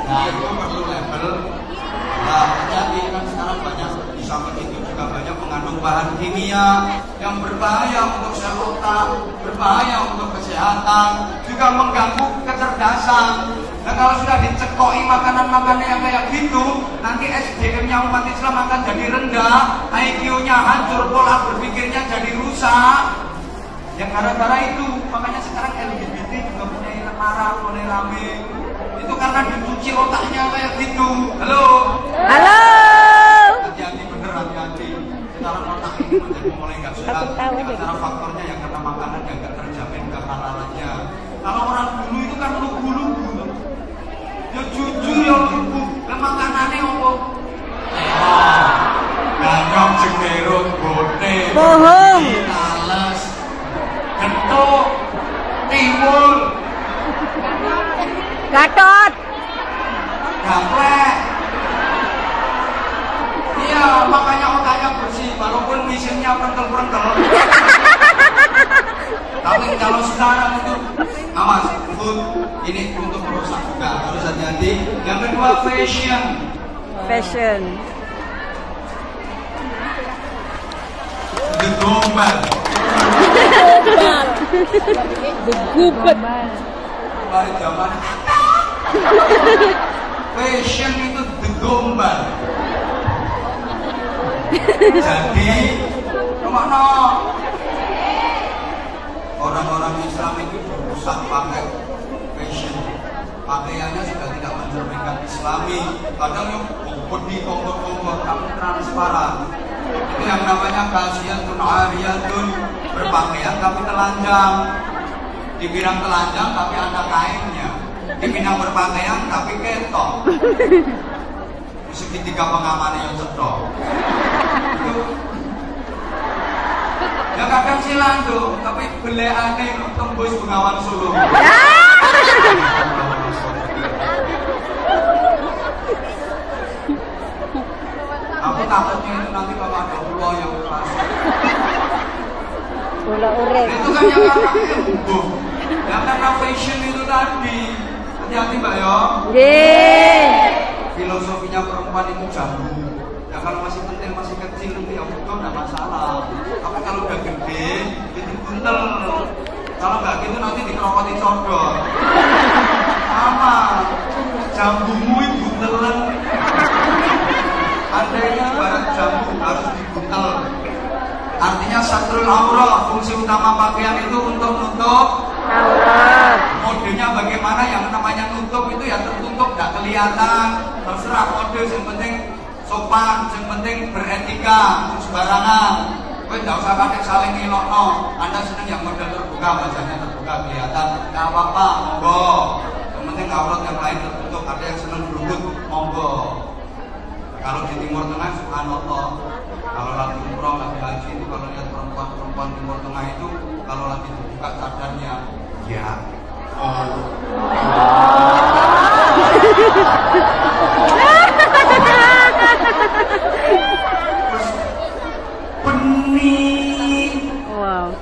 nah itu perlu label. Nah, jadi kan sekarang banyak di samping itu juga banyak mengandung bahan kimia yang berbahaya untuk sel otak, berbahaya untuk kesehatan, juga mengganggu kecerdasan. Nah kalau sudah dicekoi makanan-makanan yang kayak gitu, nanti SDM-nya umat Islam akan jadi rendah, IQ-nya hancur, pola berpikirnya jadi rusak. Ya gara-gara itu, makanya sekarang LGBT juga mulai marah, mulai rame. Itu karena dicuci otaknya kayak gitu. Halo? Halo. Hati-hati, bener hati-hati. Sekarang otak ini menjadi mulai gak sehat. Karena faktornya yang karena makanan yang gak terjamin kehalalannya. Kalau orang dulu itu kan lugu-lugu. Ya jujur ya lugu. Dan makanannya apa? Ganyong, jegerut, bote, Bohong. tales, getuk, tiwul, Gatot. gaplek. Iya, makanya otaknya bersih, walaupun mesinnya prentel-prentel. Tapi kalau sekarang itu awas, food ini untuk merusak juga, harus hati-hati. Yang kedua fashion. Fashion. The Gombal. Gubet. Mulai zaman fashion itu The Gombal. Jadi kemana orang-orang Islam itu berusaha pakai fashion, pakaiannya sudah tidak mencerminkan Islami, kadang yang body kompor-kompor tapi transparan. Itu yang namanya kasiyatun ariyatun, berpakaian tapi telanjang. Dibilang telanjang tapi ada kainnya, dibilang berpakaian tapi ketok. Segitiga pengaman yang cetok. Ya kadang silang tuh, tapi beleane tembus Bengawan Solo. Aku takutnya itu nanti kalau ada pulau yang pas. Bola urek. Itu kan yang orangnya hubung. Yang karena fashion itu tadi. Hati-hati Mbak ya. Filosofinya perempuan itu jambu. Ya kalau masih penting, masih kecil itu ya udah nggak masalah. Tapi kalau udah gede, itu buntel. Kalau nggak gitu nanti dikerokoti codor. Sama. Jambumu itu buntelan. Andainya barat jambu harus dibuntel. Artinya satrul aurat, fungsi utama pakaian itu untuk nutup Aurat. modenya bagaimana, yang namanya nutup itu ya tertutup, tidak kelihatan, terserah mode, yang penting sopan, yang penting beretika, sembarangan. Kowe tidak usah pakai saling ngilokno. Anda senang yang model terbuka, wajahnya terbuka kelihatan, nggak apa-apa, monggo. Yang penting aurat yang lain tertutup. Ada yang senang berubut, monggo. Kalau di Timur Tengah, subhanallah, kalau lagi umroh, lagi haji itu kalau lihat perempuan Timur Tengah itu kalau lagi dibuka cadarnya, ya, terus bening. Wow.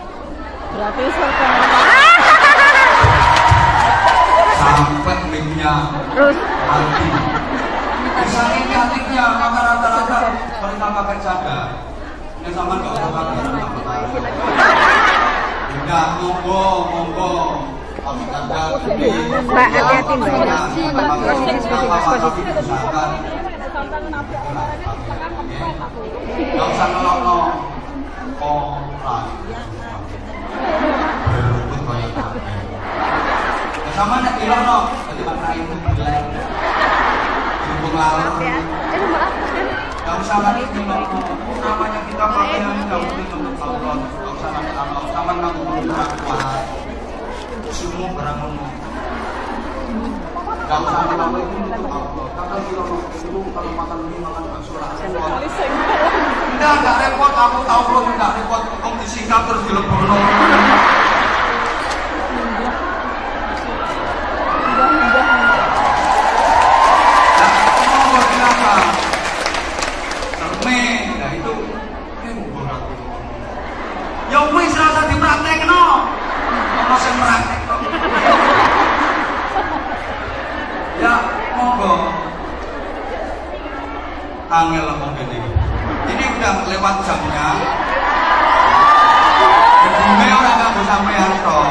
Berarti surga. Sampai miliknya Terus mati. Bisa ini hatinya, maka rata-rata mereka pakai cadar. Ini sama nggak usah pakai cadar. Udah, monggo. Pakai cadar. Mbak, hati-hati Mbak. Nggak usah nolok-nolok. Berlutut kayak apa? Sama nak ilono, jadi mana itu jelek. Lalu, gak usah lagi ilono. Namanya kita pakai yang jauh untuk Allah. Gak usah lagi Allah. Sama nak berkuat. Semua berangun. Gak usah ilono itu untuk Allah. Kata ilono itu kalau makan ini makan bakso lah. Enggak repot. Aku tahu lo enggak repot. Om disingkat terus dilebono. Ya wis rasa dipraktekno. Ono sing praktekno. Ya, monggo. Angel ngomong gini. Ini udah lewat jamnya. Kebume orang nggak sampean toh.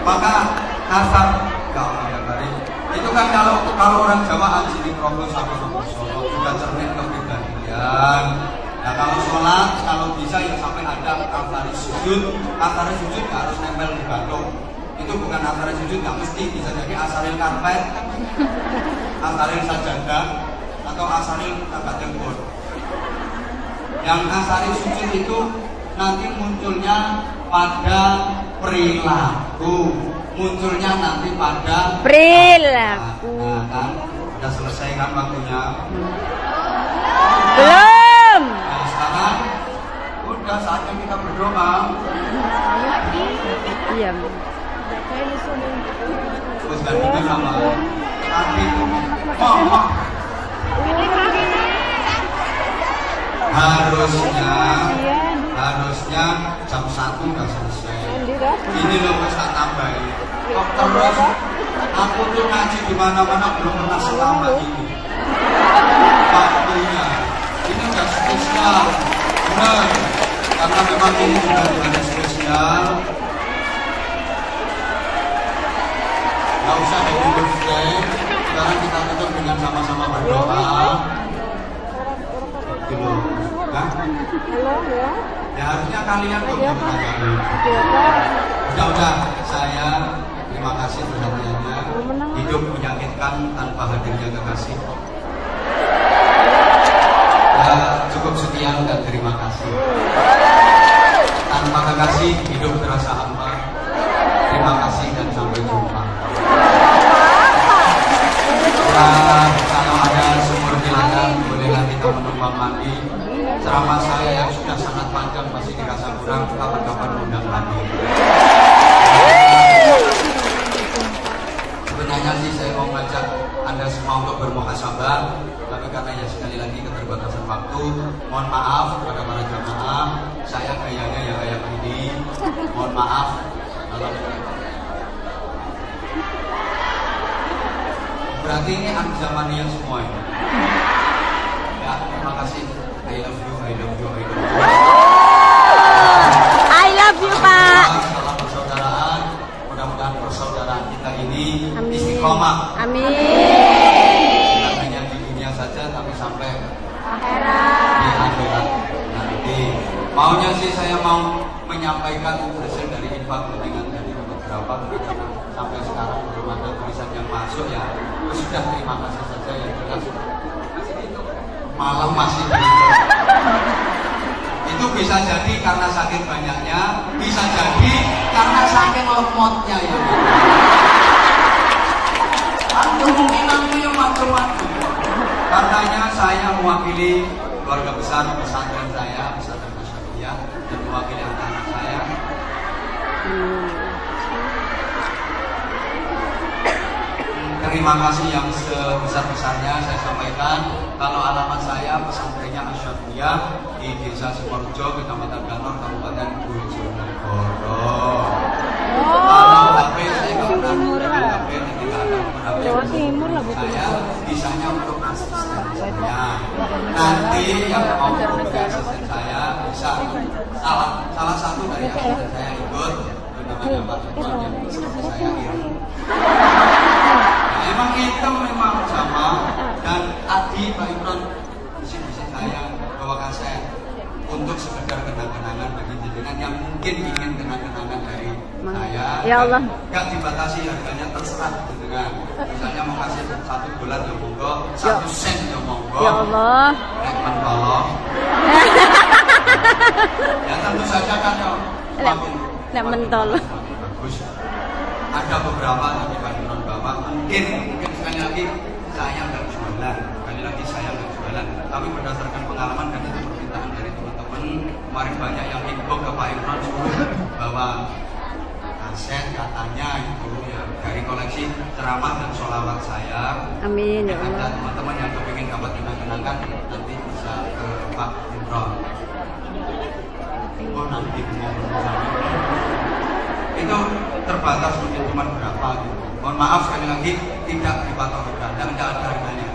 Maka asal enggak ya tadi. Itu kan kalau orang Jawa haji di Probolinggo sama Solo juga cermin kepribadian. Nah kalau sholat, kalau bisa ya sampai ada antara sujud nggak harus nempel di batuk. Itu bukan antara sujud, nggak mesti, bisa jadi asaril karpet, asaril sajadah, atau asaril tangga jemput. Yang asaril sujud itu nanti munculnya pada perilaku, munculnya nanti pada perilaku. Nah kan, udah selesai kan waktunya? Belum. Nah sekarang udah saatnya kita berdoa. Iya. Terus gantinya sama tadi mama. Harusnya jam 1 udah selesai. Ini loh mas tak tambahin. Kok terus aku tuh ngaji di mana-mana belum pernah selama ini. waktunya. Ini udah spesial, benar. Karena memang ini juga ada spesial. Gak usah happy birthday. Sekarang kita tutup dengan sama-sama berdoa. Gitu. Nah, ya harusnya kalian tuh udah saya terima kasih perhatiannya. Hidup menyakitkan tanpa hadirnya kekasih. Ya, cukup sekian dan terima kasih. Tanpa kekasih hidup terasa hampa. Terima kasih dan sampai jumpa. Kalau ada sumur silakan bolehlah kita menumpang mandi. Ceramah saya yang sudah sangat panjang masih dirasa kurang, kapan-kapan undang lagi. Sebenarnya sih saya mau ngajak Anda semua untuk bermuhasabah, tapi karena ya sekali lagi keterbatasan waktu, mohon maaf kepada para jamaah, saya gayanya ya kayak ini. Mohon maaf kalau berarti ini Anzamania semua ya. Ya, terima kasih. I love you, I love you, I love you. I love you, Pak. Salam persaudaraan. Mudah-mudahan persaudaraan kita ini istiqomah. Amin. Bukan hanya di dunia saja, tapi sampai di akhirat nanti. Maunya sih saya mau menyampaikan hasil dari infak dengan dari beberapa, sampai sekarang belum ada tulisan yang masuk ya. Sudah terima kasih saja yang jelas. Malam masih belum. Itu bisa jadi karena saking banyaknya, bisa jadi karena saking lemotnya ya. Kemungkinannya macam-macam. Karenanya saya mewakili keluarga besar pesantren saya, pesantren Masyarakat, dan mewakili anak-anak saya. Terima kasih yang sebesar-besarnya saya sampaikan. Kalau alamat saya pesantrennya Asyafiyah di Desa Sukorejo, Kecamatan Ganor, Kabupaten Bojonegoro. Kalau HP saya nggak pernah menggunakan HP, tidak ada menggunakan saya bisanya untuk asisten saya. Nanti yang mau menjadi asisten saya bisa salah satu dari asisten saya ikut, namanya Pak Imron yang seperti saya ini. Memang kita memang sama, dan tadi Pak Imron bisik-bisik saya bawakan saya untuk sekedar kenang-kenangan bagi jenengan yang mungkin ingin kenang-kenangan dari saya. Ya Allah. Gak dibatasi harganya, terserah jenengan. Misalnya mau kasih $1 ya monggo, 1 sen ya monggo. Ya Allah. Nek mentolo. Ya tentu saja kan ya. Nek mentolo. Bagus. Ada beberapa tapi Pak Imron bawa mungkin sekali lagi saya nggak jualan, sekali lagi saya nggak jualan, tapi berdasarkan pengalaman dan itu permintaan dari teman-teman kemarin banyak yang inbox ke Pak Imron bahwa aset katanya itu ya dari koleksi ceramah dan sholawat saya. Amin ya Ada Allah. teman-teman yang kepingin dapat kenang-kenangan nanti bisa ke Pak Imron. Oh nanti itu terbatas mungkin cuma berapa gitu. Mohon maaf sekali lagi tidak dipatok harga, tidak ada harganya.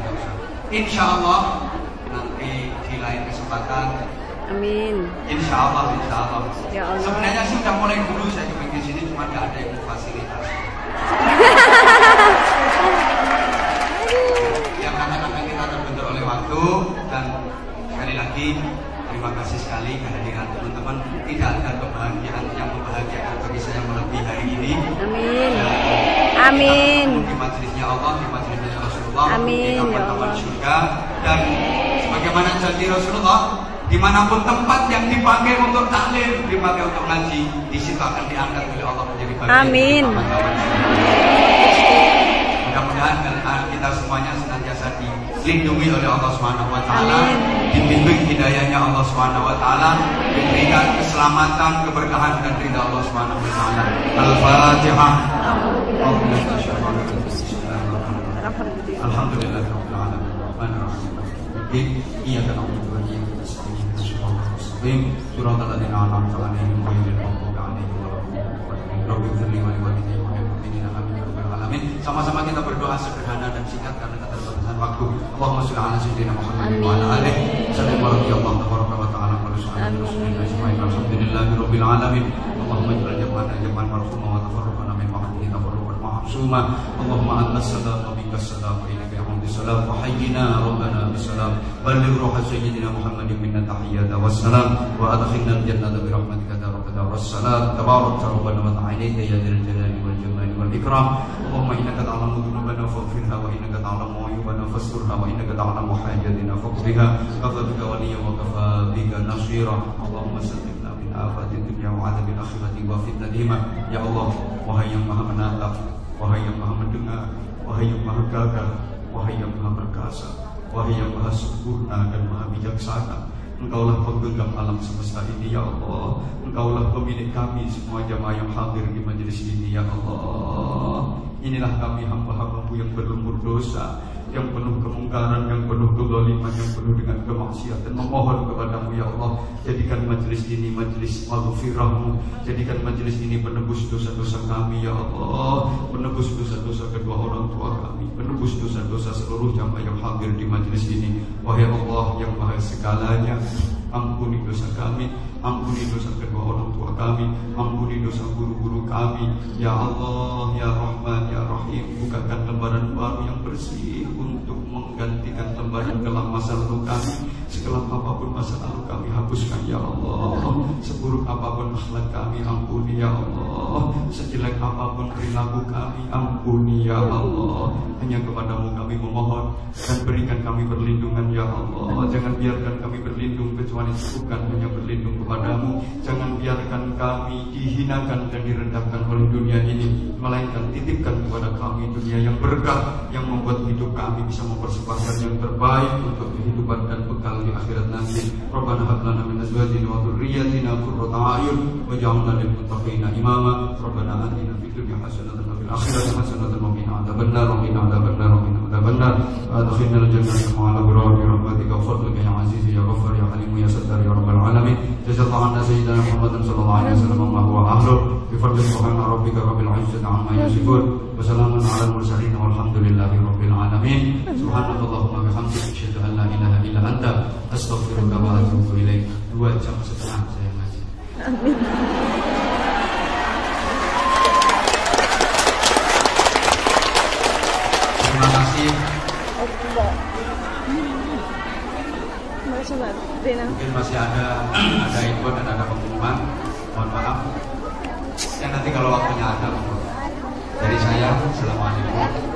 Insya Allah nanti di lain kesempatan. Amin. Insya Allah, insya Allah. Ya Allah. Sebenarnya sih udah mulai dulu saya kepingin sini cuma tidak ada yang fasilitasi. Ya karena kita terbentur oleh waktu dan sekali lagi terima kasih sekali kehadiran teman-teman. Tidak ada kebahagiaan yang membahagiakan bagi saya melebihi hari ini. Amin. Amin. Di majelisnya Allah, di majelisnya Rasulullah, Amin, di kawan-kawan ya Allah. surga, dan sebagaimana janji Rasulullah, dimanapun tempat yang dipakai untuk taklim, dipakai untuk ngaji, di situ akan diangkat oleh Allah menjadi bagian Amin. dari kawan-kawan surga. Mudah-mudahan kita semuanya senantiasa dilindungi oleh Allah Subhanahu wa taala, dibimbing hidayahnya Allah Subhanahu wa taala, diberikan keselamatan, keberkahan dan ridha Allah Subhanahu wa taala. Al-Fatihah. Alhamdulillahirabbil alamin. Rahmanirrahim. Iyyaka na'budu wa iyyaka nasta'in. Shiratal mustaqim. Shiratal ladzina an'amta 'alaihim ghairil maghdubi 'alaihim waladdallin. Rabbighfir li wa li walidayya wa lil mu'minina amin ya rabbal alamin. alamin. Sama-sama kita berdoa sederhana dan singkat karena keterbatasan waktu. Allahumma sholli ala sayyidina Muhammad wa ala alihi sallallahu tabaraka wa ta'ala wa alhamdulillahirabbil alamin. Allahumma ij'al jam'ana jam'an marhuma wa tafarraqana min ba'dihi tafarruqan ma'suma. Allahumma antas salam wa minkas salam wa ilaika ya'udus salam wa hayyina rabbana bisalam. Balligh ruha sayyidina Muhammadin minna tahiyyata wassalam wa adkhilna al-jannata bi rahmatika wassalam. Tabarakta rabbana wa ta'ala ya dzal jalali wal jamali wal ikram. Allahumma innaka ta'lamu dhunubana faghfirha wa innaka ta'lamu ayyubana fasturha wa innaka ta'lamu hajatina faqdiha kafa bika waliyya wa kafa bika nasira. Allahumma sallimna min afati dunya wa adzabil akhirati wa fitnatihima. Ya Allah, wahai yang maha menatap, wahai yang maha mendengar, wahai yang maha gagah, wahai yang maha perkasa, wahai yang maha sempurna dan maha bijaksana, Engkaulah penggenggam alam semesta ini ya Allah. Engkaulah pemilik kami semua jamaah yang hadir di majelis ini ya Allah. Inilah kami hamba-hambamu yang berlumpur dosa, yang penuh kemungkaran, yang penuh kezaliman, yang penuh dengan kemaksiatan. Memohon kepadamu ya Allah, jadikan majelis ini majelis maghfirahmu, jadikan majelis ini penebus dosa-dosa kami ya Allah, penebus dosa-dosa kedua orang tua kami, penebus dosa-dosa seluruh jamaah yang hadir di majelis ini. Wahai Allah yang maha segalanya, ampuni dosa kami, ampuni dosa kedua orang tua kami, ampuni dosa guru-guru kami ya Allah ya Rahman ya Rahim. Bukakan lembaran baru yang bersih untuk menggantikan lembaran kelam masa lalu kami. Sekelam apapun masa lalu kami hapuskan ya Allah. Seburuk apapun akhlak kami ampuni ya Allah. Sejelek apapun perilaku kami ampuni ya Allah. Hanya kepadamu kami memohon, dan berikan kami perlindungan ya Allah. Jangan biarkan kami berlindung kecuali bukan hanya berlindung kepadamu. Jangan biarkan kami dihinakan dan direndahkan oleh dunia ini, melainkan titipkan kepada kami dunia yang berkah, yang membuat hidup kami bisa mempersembahkan yang terbaik untuk kehidupan dan bekal di akhirat nanti. Rabbana hab lana min azwajina wa dhurriyyatina qurrata a'yun waj'alna lil muttaqina imama. Rabbana atina fid dunya hasanatan wa fil akhirati hasanatan wa qina adzabannar wa qina adzabannar wa qina adzabannar. Adkhilna al-jannata ma'al abrar bi rahmatika wa fadlika ya aziz ya ghaffar ya halim ya sattar ya rabbal alamin. Jazakallahu anna sayyidina Muhammadan sallallahu alaihi wasallam wa huwa ahlu bi fadli subhana rabbika rabbil izzati amma yasifun wa salamun alal mursalin walhamdulillahi rabbil alamin. Subhanallahumma bihamdika asyhadu an la ilaha illa anta astaghfiruka wa atubu ilaik. 2 jam setengah saya ngaji. Amin. Terima kasih. Mungkin masih ada info dan ada pengumuman. Mohon maaf. Dan nanti kalau waktunya ada. Dari saya, assalamualaikum.